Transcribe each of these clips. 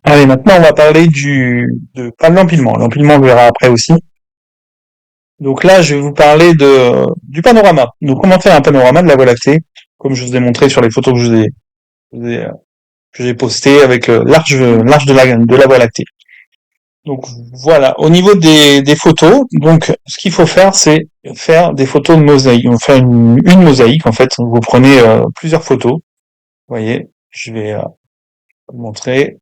Allez, maintenant on va parler pas de l'empilement. L'empilement on verra après aussi. Donc là, je vais vous parler du panorama. Donc comment faire un panorama de la Voie lactée, comme je vous ai montré sur les photos vous ai, euh, que j'ai postées avec l'arche de la Voie lactée. Donc voilà, au niveau des photos, donc ce qu'il faut faire, c'est faire des photos de mosaïque. On fait une mosaïque en fait. Vous prenez plusieurs photos. Vous voyez, je vais vous montrer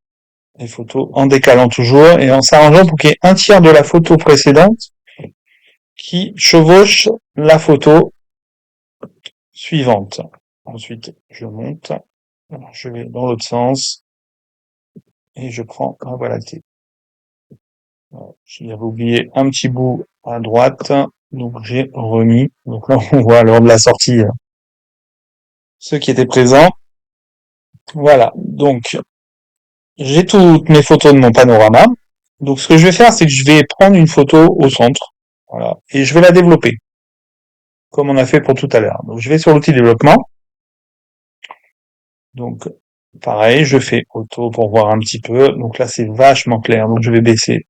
les photos en décalant toujours et en s'arrangeant pour qu'il y ait un tiers de la photo précédente qui chevauche la photo suivante. Ensuite, je monte, je vais dans l'autre sens et je prends un Voie lactée. J'avais oublié un petit bout à droite, donc j'ai remis. Donc là, on voit lors de la sortie ceux qui étaient présents. Voilà, donc j'ai toutes mes photos de mon panorama. Donc ce que je vais faire, c'est que je vais prendre une photo au centre, voilà, et je vais la développer, comme on a fait pour tout à l'heure. Donc je vais sur l'outil développement. Donc pareil, je fais auto pour voir un petit peu. Donc là, c'est vachement clair. Donc je vais baisser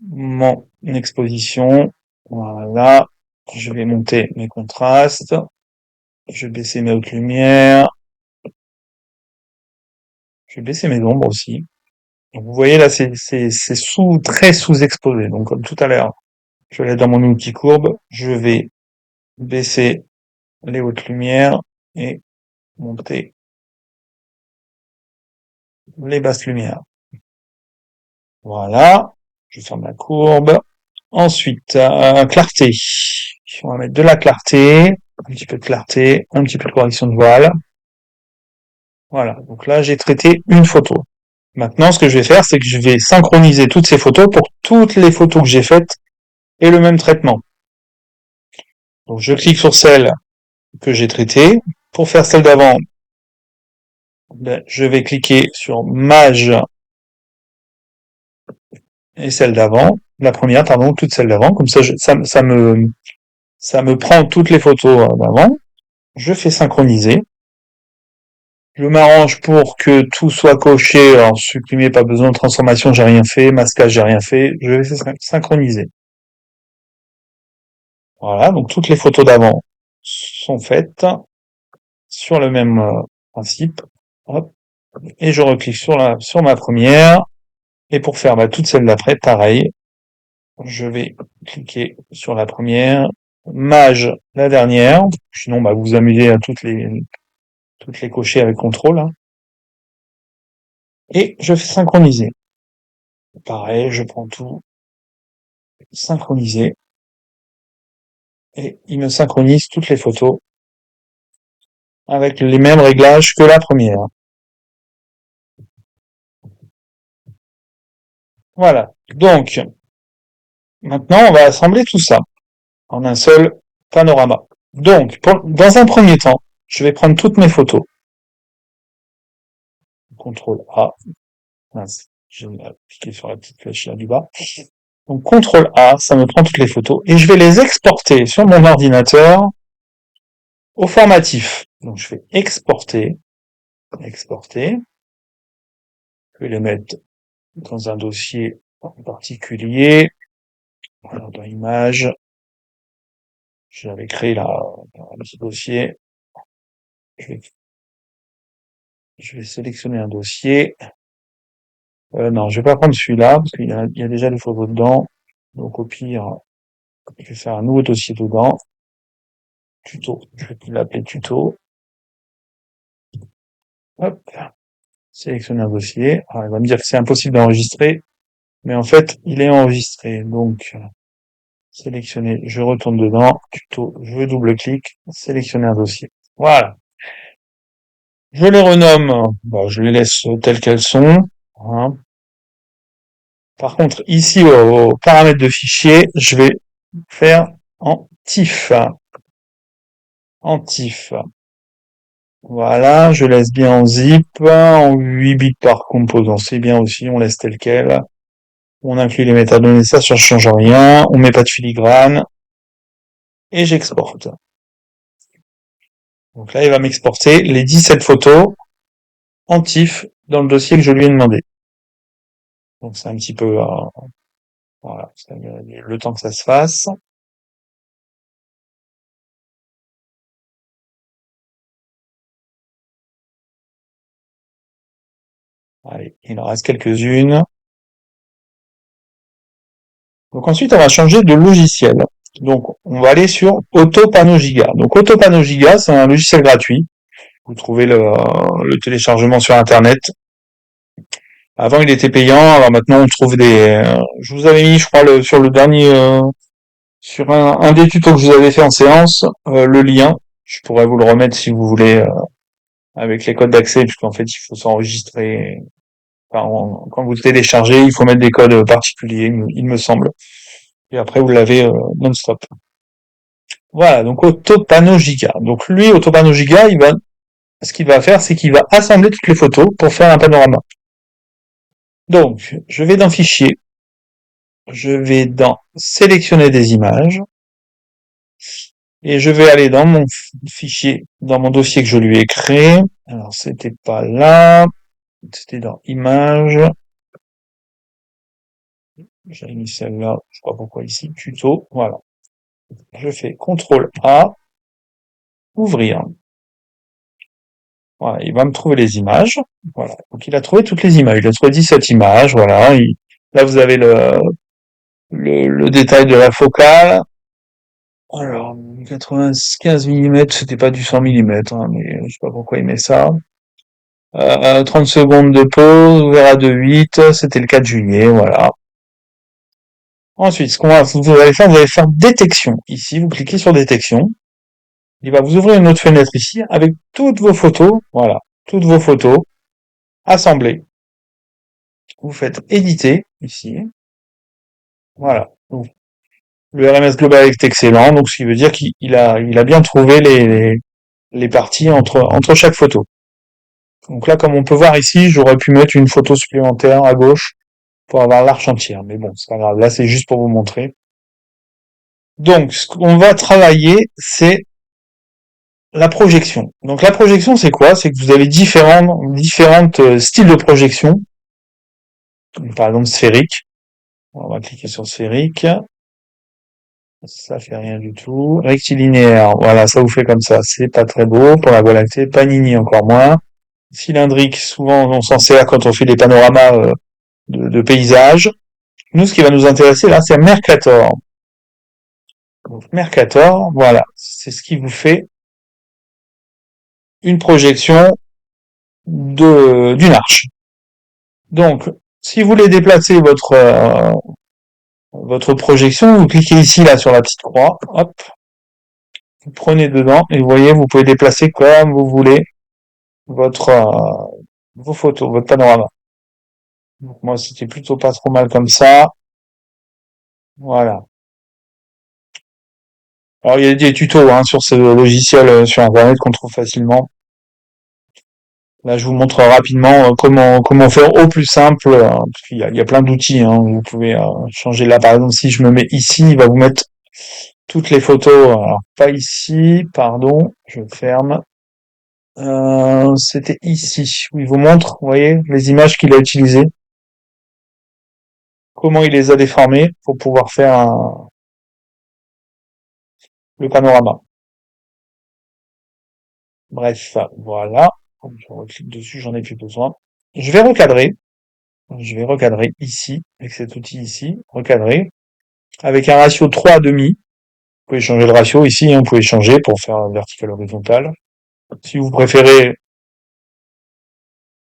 mon exposition. Voilà. Je vais monter mes contrastes. Je vais baisser mes hautes lumières. Je vais baisser mes ombres aussi. Donc vous voyez là, c'est très sous-exposé. Donc comme tout à l'heure, je vais aller dans mon outil courbe. Je vais baisser les hautes lumières et monter les basses lumières. Voilà. Je ferme la courbe. Ensuite, clarté. On va mettre de la clarté, un petit peu de clarté, un petit peu de correction de voile. Voilà, donc là j'ai traité une photo. Maintenant, ce que je vais faire, c'est que je vais synchroniser toutes ces photos pour toutes les photos que j'ai faites et le même traitement. Donc je clique sur celle que j'ai traitée. Pour faire celle d'avant, je vais cliquer sur Mage et celle d'avant. La première, pardon, toute celle d'avant. Comme ça, ça me prend toutes les photos d'avant. Je fais synchroniser. Je m'arrange pour que tout soit coché. Alors, supprimer, pas besoin de transformation, j'ai rien fait. Masquage, j'ai rien fait. Je vais synchroniser. Voilà, donc toutes les photos d'avant sont faites sur le même principe. Hop, et je reclique sur ma première. Et pour faire toutes celles d'après, pareil. Je vais cliquer sur la première. Mage, la dernière. Sinon, vous vous amusez à toutes les cocher avec contrôle. Hein. Et je fais synchroniser. Pareil, je prends tout, synchroniser. Et il me synchronise toutes les photos avec les mêmes réglages que la première. Voilà. Donc, maintenant, on va assembler tout ça en un seul panorama. Donc, dans un premier temps, je vais prendre toutes mes photos. CTRL A. Mince, j'ai cliqué sur la petite flèche là du bas. Donc, CTRL A, ça me prend toutes les photos. Et je vais les exporter sur mon ordinateur au formatif. Donc, je vais exporter. Exporter. Je vais les mettre dans un dossier en particulier. Alors, dans Images, j'avais créé là un petit dossier. Je vais, je vais sélectionner un dossier. Non, je vais pas prendre celui-là parce il y a déjà des photos dedans. Donc au pire, je vais faire un nouveau dossier dedans. Tuto. Je vais l'appeler tuto. Hop. Sélectionner un dossier. Alors, il va me dire que c'est impossible d'enregistrer. Mais en fait, il est enregistré. Donc, sélectionner. Je retourne dedans. Tuto. Je double-clique. Sélectionner un dossier. Voilà. Je les renomme. Je les laisse telles qu'elles sont. Hein. Par contre, ici, aux paramètres de fichier, je vais faire en TIFF. En TIFF. Voilà, je laisse bien en zip, en 8 bits par composant, c'est bien aussi, on laisse tel quel. On inclut les métadonnées, ça change rien, on met pas de filigrane, et j'exporte. Donc là, il va m'exporter les 17 photos en TIFF dans le dossier que je lui ai demandé. Donc c'est un petit peu, voilà, le temps que ça se fasse. Allez, il en reste quelques-unes. Donc ensuite, on va changer de logiciel. Donc on va aller sur AutoPanoGiga. Donc AutoPanoGiga, c'est un logiciel gratuit. Vous trouvez le téléchargement sur Internet. Avant, il était payant. Alors maintenant, on trouve je vous avais mis, je crois, sur le dernier, sur un des tutos que je vous avais fait en séance, le lien. Je pourrais vous le remettre si vous voulez, avec les codes d'accès, puisqu'en fait, il faut s'enregistrer. Enfin, quand vous le téléchargez, il faut mettre des codes particuliers, il me semble. Et après, vous l'avez non-stop. Voilà, donc AutoPanoGiga. Donc lui, AutoPanoGiga, ce qu'il va faire, c'est qu'il va assembler toutes les photos pour faire un panorama. Donc, je vais dans Fichier, je vais dans Sélectionner des images, et je vais aller dans mon fichier, dans mon dossier que je lui ai créé. Alors, c'était pas là, c'était dans Images. J'avais mis celle-là, je sais pas pourquoi ici, Tuto, voilà. Je fais CTRL A, Ouvrir. Voilà, il va me trouver les images. Voilà. Donc il a trouvé toutes les images. Il a trouvé 17 images. Voilà. Là vous avez le détail de la focale. Alors 95 mm, c'était pas du 100 mm, hein, mais je sais pas pourquoi il met ça. 30 secondes de pause, on verra de 8, c'était le 4 juillet, voilà. Ensuite, vous allez faire détection. Ici, vous cliquez sur détection. Il va vous ouvrir une autre fenêtre ici avec toutes vos photos, voilà, toutes vos photos assemblées. Vous faites éditer ici, voilà. Donc, le RMS global est excellent, donc ce qui veut dire qu'il a bien trouvé les parties entre chaque photo. Donc là, comme on peut voir ici, j'aurais pu mettre une photo supplémentaire à gauche pour avoir l'arche entière, mais bon, c'est pas grave. Là, c'est juste pour vous montrer. Donc, ce qu'on va travailler, c'est la projection. Donc la projection, c'est quoi? C'est que vous avez différentes styles de projection. Par exemple, sphérique. On va cliquer sur sphérique. Ça fait rien du tout. Rectilinéaire, voilà, ça vous fait comme ça. C'est pas très beau pour la Voie lactée. Panini, encore moins. Cylindrique, souvent on s'en sert quand on fait des panoramas de paysages. Nous, ce qui va nous intéresser là, c'est Mercator. Donc Mercator, voilà, c'est ce qui vous fait une projection d'une arche. Donc, si vous voulez déplacer votre projection, vous cliquez ici là sur la petite croix, hop, vous prenez dedans et vous voyez, vous pouvez déplacer comme vous voulez vos photos, votre panorama. Donc moi, c'était plutôt pas trop mal comme ça. Voilà. Alors il y a des tutos hein, sur ce logiciel sur internet qu'on trouve facilement. Là, je vous montre rapidement comment faire au plus simple. Parce il y a plein d'outils. Hein, vous pouvez changer là. Par exemple, si je me mets ici, il va vous mettre toutes les photos. Alors pas ici, pardon. Je ferme. C'était ici où il vous montre, vous voyez, les images qu'il a utilisées, comment il les a déformées pour pouvoir faire le panorama. Bref, voilà. Je reclique dessus, j'en ai plus besoin. Je vais recadrer. Je vais recadrer ici, avec cet outil ici, recadrer, avec un ratio 3,5. Vous pouvez changer le ratio ici, hein, vous pouvez changer pour faire vertical horizontal. Si vous préférez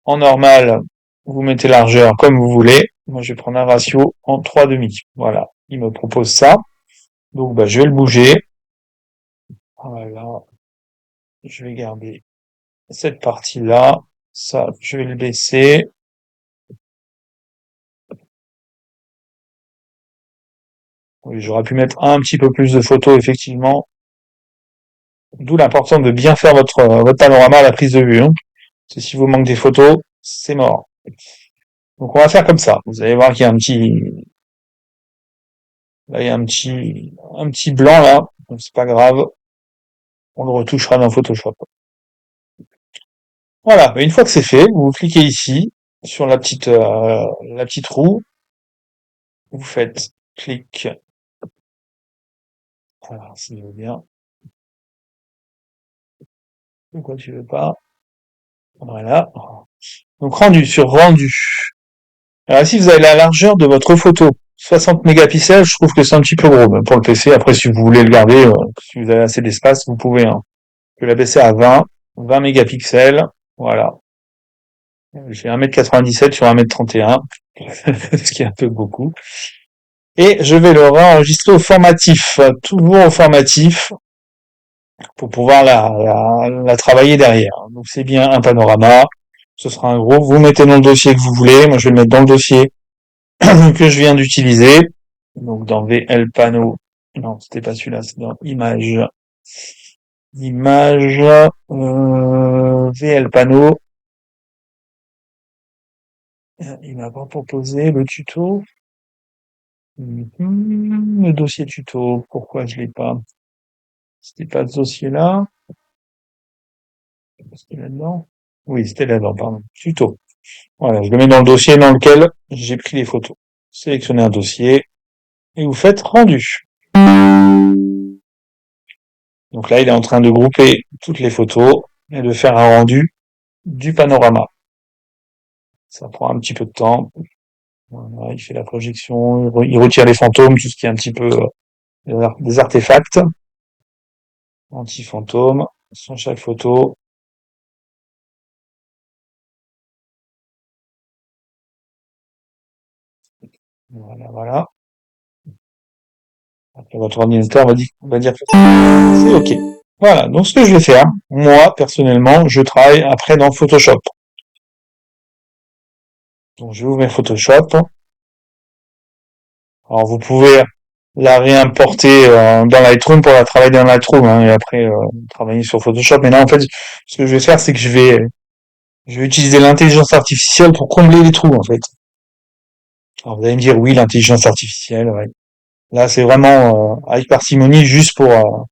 en normal, vous mettez largeur comme vous voulez. Moi, je vais prendre un ratio en 3,5. Voilà. Il me propose ça. Donc, bah, je vais le bouger. Voilà. Je vais garder cette partie-là. Ça, je vais le baisser. Oui, j'aurais pu mettre un petit peu plus de photos, effectivement. D'où l'importance de bien faire votre panorama à la prise de vue. Hein. Parce que si vous manque des photos, c'est mort. Donc, on va faire comme ça. Vous allez voir qu'il y a là, il y a un petit blanc, là. Donc, c'est pas grave. On le retouchera dans Photoshop. Voilà, une fois que c'est fait, vous cliquez ici sur la petite roue, vous faites clic. Alors, si je veux bien, pourquoi tu veux pas? Voilà. Donc rendu sur rendu. Alors ici, vous avez la largeur de votre photo. 60 mégapixels, je trouve que c'est un petit peu gros même pour le PC. Après, si vous voulez le garder, si vous avez assez d'espace, vous pouvez. Hein. Je vais la baisser à 20 mégapixels. Voilà. J'ai 1,97 m sur 1,31 m, ce qui est un peu beaucoup. Et je vais le réenregistrer au formatif, toujours au formatif, pour pouvoir la travailler derrière. Donc c'est bien un panorama, ce sera un gros. Vous mettez dans le dossier que vous voulez. Moi, je vais le mettre dans le dossier que je viens d'utiliser. Donc dans VL Panneau. Non, c'était pas celui-là, c'est dans Image. Image, VL Panneau. Il m'a pas proposé le tuto. Le dossier tuto. Pourquoi je l'ai pas? C'était pas ce dossier-là. C'était là-dedans. Oui, c'était là-dedans, pardon. Tuto. Voilà, je le mets dans le dossier dans lequel j'ai pris les photos. Sélectionnez un dossier et vous faites rendu. Donc là, il est en train de grouper toutes les photos et de faire un rendu du panorama. Ça prend un petit peu de temps. Voilà, il fait la projection, il retire les fantômes, tout ce qui est un petit peu des artefacts anti-fantômes sur chaque photo. Voilà, voilà. Après, votre ordinateur va dire que c'est OK. Voilà, donc ce que je vais faire, moi, personnellement, je travaille après dans Photoshop. Donc je vais ouvrir Photoshop. Alors vous pouvez la réimporter dans Lightroom pour la travailler dans Lightroom hein, et après travailler sur Photoshop. Mais là, en fait, ce que je vais faire, c'est que je vais utiliser l'intelligence artificielle pour combler les trous, en fait. Alors vous allez me dire, oui, l'intelligence artificielle, ouais. Là, c'est vraiment avec parcimonie, juste pour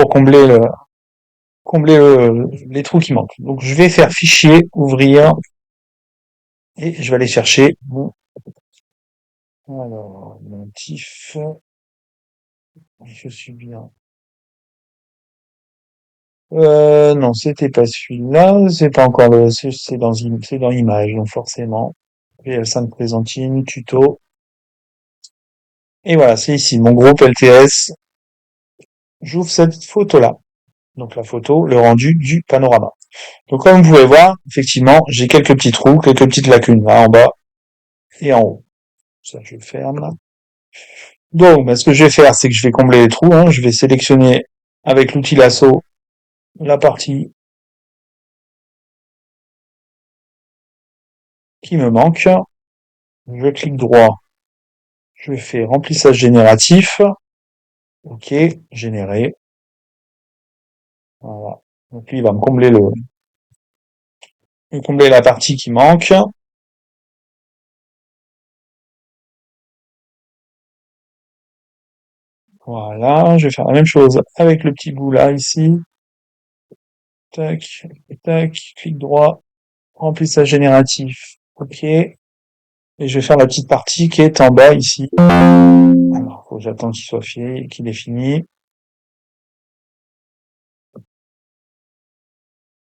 combler les trous qui manquent. Donc je vais faire fichier, ouvrir, et je vais aller chercher mon, alors, mon TIFF. Je suis bien. Non, c'était pas celui-là, c'est pas encore c'est dans Image, donc forcément. PL5 Présenting, tuto. Et voilà, c'est ici, mon groupe LTS. J'ouvre cette photo-là. Donc la photo, le rendu du panorama. Donc comme vous pouvez voir, effectivement, j'ai quelques petits trous, quelques petites lacunes, là, en bas et en haut. Ça, je ferme, là. Donc, ce que je vais faire, c'est que je vais combler les trous, hein. Je vais sélectionner avec l'outil lasso la partie qui me manque. Je clique droit. Je fais remplissage génératif. OK, générer. Voilà. Donc lui, il va me combler la partie qui manque. Voilà, je vais faire la même chose avec le petit bout là, ici. Tac, tac, clic droit, remplissage génératif. OK. Et je vais faire la petite partie qui est en bas ici. Alors, faut que j'attende qu'il soit fait, qu'il est fini.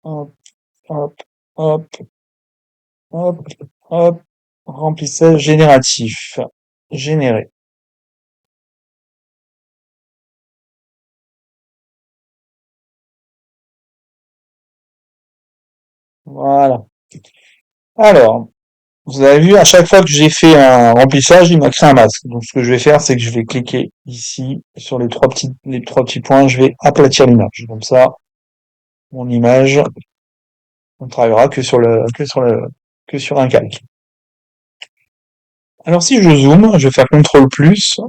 Hop, hop, hop, hop, hop. Remplissage génératif. Générer. Voilà. Alors, vous avez vu, à chaque fois que j'ai fait un remplissage, il m'a créé un masque. Donc, ce que je vais faire, c'est que je vais cliquer ici sur les trois petits points. Je vais aplatir l'image. Comme ça, mon image, on ne travaillera que sur un calque. Alors, si je zoome, je vais faire CTRL plus.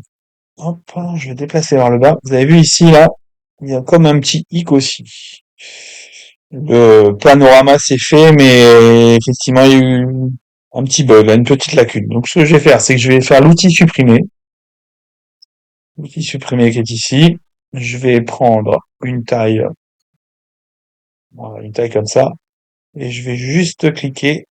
Hop, je vais déplacer vers le bas. Vous avez vu ici, là, il y a comme un petit hic aussi. Le panorama s'est fait, mais effectivement, il y a eu un petit bug, là, une petite lacune. Donc, ce que je vais faire, c'est que je vais faire l'outil supprimer. L'outil supprimer qui est ici. Je vais prendre une taille, voilà, une taille comme ça. et je vais juste cliquer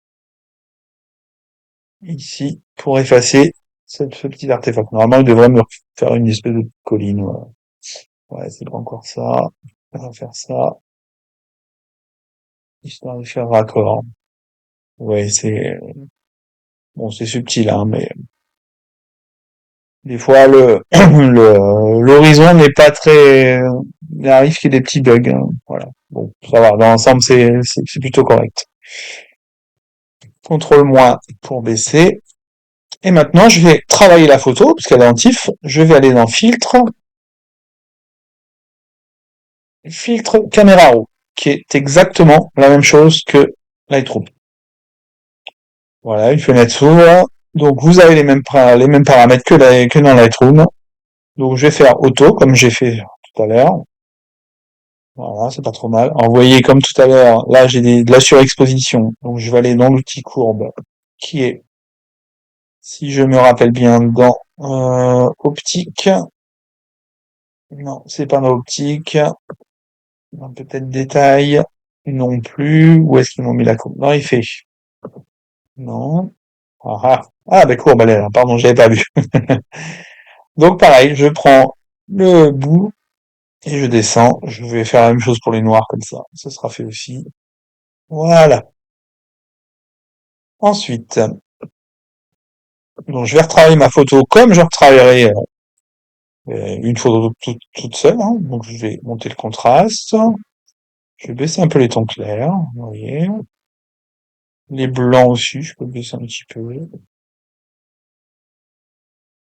ici pour effacer ce petit artefact. Normalement, il devrait me faire une espèce de colline. Ouais, ouais, c'est pas encore ça. On va faire ça, histoire de faire raccord. Ouais, c'est bon, c'est subtil, hein, mais des fois l'horizon n'est pas très. Il arrive qu'il y ait des petits bugs, hein. Voilà. Bon, ça va. Dans l'ensemble, c'est plutôt correct. CTRL moins pour baisser. Et maintenant, je vais travailler la photo, puisqu'elle est en TIFF. Je vais aller dans Filtre, Filtre Caméra Raw, qui est exactement la même chose que Lightroom. Voilà, une fenêtre s'ouvre. Donc, vous avez les mêmes paramètres que dans Lightroom. Donc, je vais faire Auto, comme j'ai fait tout à l'heure. Voilà, c'est pas trop mal. Alors, vous voyez, comme tout à l'heure, là, j'ai de la surexposition. Donc, je vais aller dans l'outil courbe, qui est, si je me rappelle bien, dans Optique. Non, c'est pas dans Optique. Peut-être détail. Non plus. Où est-ce qu'ils m'ont mis la courbe? Non, il fait. Non. Ah, ah. Ah, ben courbe, elle est là. Pardon, j'avais pas vu. Donc, pareil, je prends le bout et je descends. Je vais faire la même chose pour les noirs, comme ça. Ce sera fait aussi. Voilà. Ensuite, donc je vais retravailler ma photo comme je retravaillerai une photo toute seule, hein. Donc je vais monter le contraste, je vais baisser un peu les tons clairs, vous voyez. Les blancs aussi, je peux baisser un petit peu.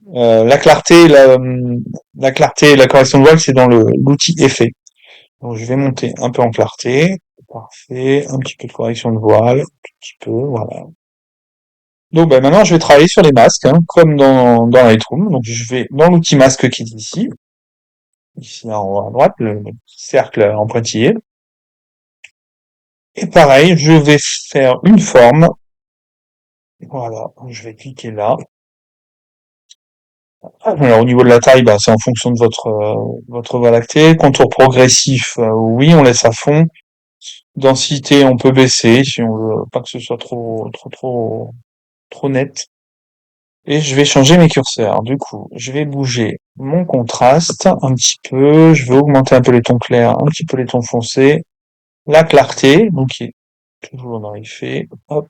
La clarté, la clarté et la correction de voile, c'est dans l'outil effet. Donc je vais monter un peu en clarté. Parfait. Un petit peu de correction de voile, un tout petit peu, voilà. Donc ben, maintenant je vais travailler sur les masques, hein, comme dans Lightroom. Donc je vais dans l'outil masque qui est ici en haut à droite, le cercle en pointillé. Et pareil, je vais faire une forme. Voilà, je vais cliquer là. Alors au niveau de la taille, bah, c'est en fonction de votre voie lactée. Contour progressif, oui, on laisse à fond. Densité, on peut baisser si on veut pas que ce soit trop net. Et je vais changer mes curseurs. Du coup, je vais bouger mon contraste un petit peu. Je vais augmenter un peu les tons clairs, un petit peu les tons foncés. La clarté, donc qui est toujours dans les faits. Hop.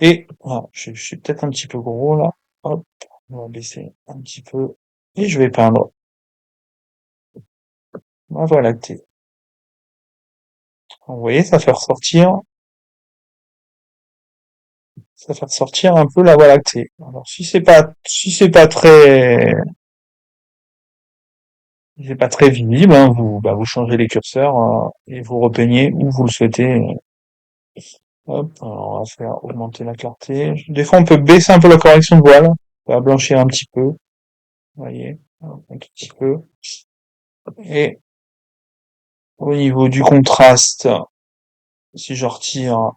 Et voilà, je suis peut-être un petit peu gros là. Hop. On va baisser un petit peu. Et je vais peindre ma voie lactée. Vous voyez, ça fait ressortir un peu la voie lactée. Alors si c'est pas très visible, hein, vous changez les curseurs et vous repeignez où vous le souhaitez. Hop, alors on va faire augmenter la clarté. Des fois, on peut baisser un peu la correction de voile. On va blanchir un petit peu. Vous voyez, un tout petit peu. Et au niveau du contraste, si je retire,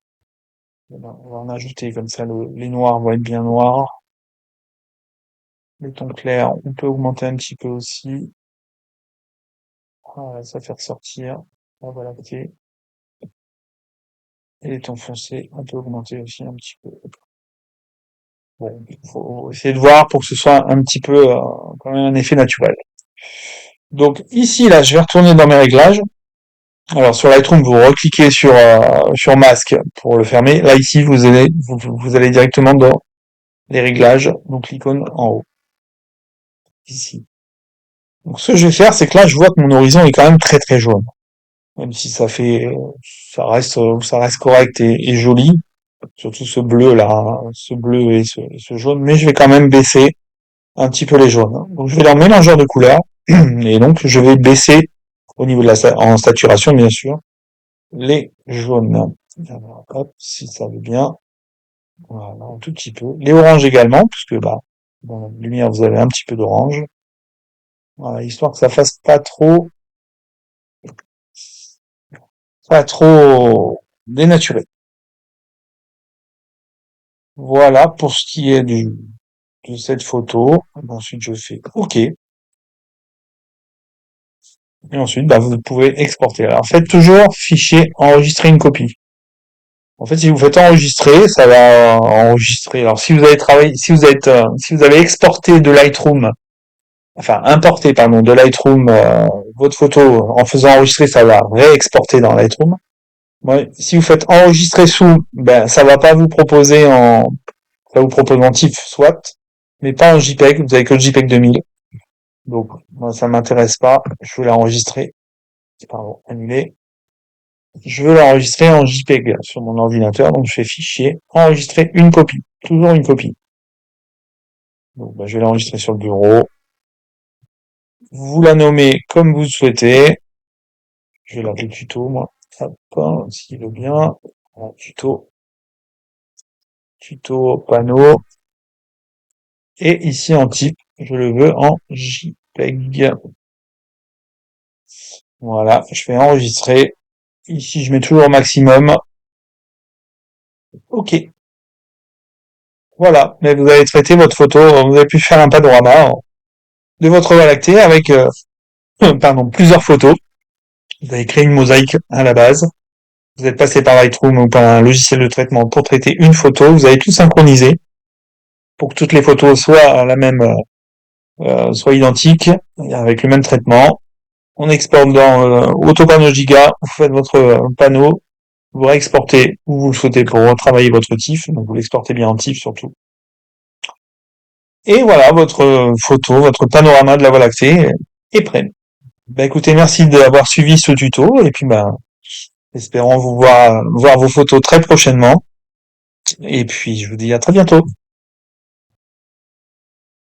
on va en ajouter comme ça, les noirs vont être bien noirs. Les tons clairs, on peut augmenter un petit peu aussi. Voilà, ça fait ressortir la voie lactée. Et les tons foncés, on peut augmenter aussi un petit peu. Bon, faut essayer de voir pour que ce soit un petit peu quand même un effet naturel. Donc ici, là, je vais retourner dans mes réglages. Alors sur Lightroom, vous recliquez sur masque pour le fermer. Là ici, vous allez directement dans les réglages, donc l'icône en haut, ici. Donc ce que je vais faire, c'est que là, je vois que mon horizon est quand même très très jaune. Même si ça reste correct et joli. Surtout ce bleu là, hein, ce bleu et ce jaune. Mais je vais quand même baisser un petit peu les jaunes, hein. Donc je vais dans mélangeur de couleurs. Et donc je vais baisser au niveau de en saturation, bien sûr, les jaunes. Alors, hop, si ça veut bien. Voilà, un tout petit peu. Les oranges également, puisque bah, dans la lumière, vous avez un petit peu d'orange. Voilà, histoire que ça fasse pas trop dénaturé. Voilà pour ce qui est de cette photo. Ensuite, je fais OK. Et ensuite, bah, vous pouvez exporter. Alors, faites toujours fichier enregistrer une copie. En fait, si vous faites enregistrer, ça va enregistrer. Alors, si vous avez travaillé, si vous avez exporté de Lightroom, enfin importé, pardon, de Lightroom votre photo en faisant enregistrer, ça va réexporter dans Lightroom. Ouais, si vous faites enregistrer sous, ben ça va pas vous proposer ça vous propose en TIFF, soit, mais pas en JPEG. Vous avez que le JPEG 2000. Donc, moi, ça m'intéresse pas. Je veux l'enregistrer. Pardon, annuler. Je veux l'enregistrer en JPEG sur mon ordinateur, donc je fais fichier, enregistrer une copie. Toujours une copie. Donc, ben, je vais l'enregistrer sur le bureau. Vous la nommez comme vous le souhaitez. Je vais l'appeler tuto, moi. Hop, s'il veut bien. Voilà, tuto panneau. Et ici en type, je le veux en JPEG. Voilà, je fais enregistrer. Ici, je mets toujours au maximum. OK. Voilà. Mais vous avez traité votre photo, vous avez pu faire un panorama de votre Voie lactée avec, pardon, plusieurs photos. Vous avez créé une mosaïque à la base. Vous êtes passé par Lightroom ou par un logiciel de traitement pour traiter une photo. Vous avez tout synchronisé pour que toutes les photos soient la même, soient identiques, avec le même traitement. On exporte dans Autopanneau Giga. Vous faites votre panneau. Vous réexportez où vous le souhaitez pour retravailler votre TIFF, donc vous l'exportez bien en TIFF surtout. Et voilà, votre photo, votre panorama de la Voie lactée est prêt. Bah écoutez, merci d'avoir suivi ce tuto, et puis bah, espérons vous voir vos photos très prochainement. Et puis je vous dis à très bientôt.